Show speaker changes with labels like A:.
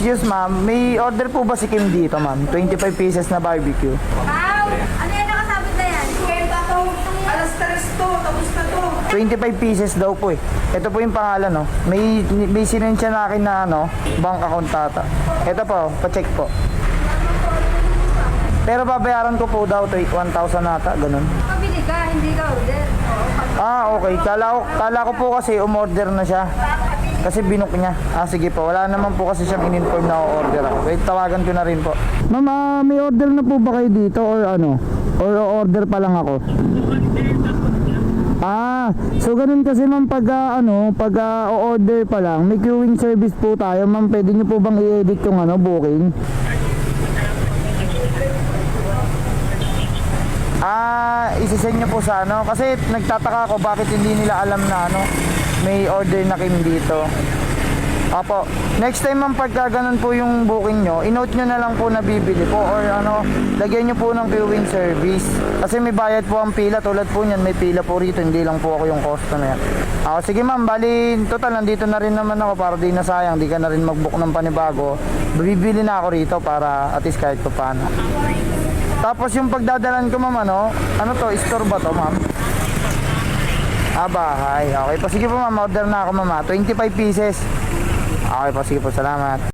A: Excuse ma'am, may order po ba si Kim dito ma'am? 25 pieces na barbecue.
B: Wow! Ano yan nakasabit na yan?
C: Kwenta to. Alas 3 to. Tapos na to.
A: 25 pieces daw po eh. Ito po yung pangalan no. May sinensya na akin na ano, bank account tata. Ito po, pa-check po. Pero babayaran ko po daw 1,000 nata, ganun.
B: Pabili ka, hindi ka order.
A: Okay. Kala ko po kasi umorder na siya. Kasi binook niya. Sige po. Wala naman po kasi siyang in-inform na order ako. Wait, tawagan ko na rin po. Ma'am, may order na po ba kayo dito or ano? Or order pa lang ako? So ganun kasi ma'am pag order pa lang, may queuing service po tayo. Ma'am, pwede niyo po bang i-edit yung booking? Isisend niyo po sa kasi nagtataka ako bakit hindi nila alam na may order na Kim dito. Opo. Next time ma'am pagka ganun po yung booking nyo, i-note nyo na lang po na bibili po or lagyan nyo po ng queuing service. Kasi may bayad po ang pila, tulad po nyan, may pila po rito, hindi lang po ako yung customer. Sige ma'am, bali, total, nandito na rin naman ako para di na sayang, di ka na rin mag-book ng panibago. Bibili na ako rito para at least kahit pa paano. Tapos yung pagdadalan ko ma'am, ano to, store ba to ma'am? Bahay. Okay po, sige po ma'am, order na ako ma'am. 25 pieces. Okay po, sige po, salamat.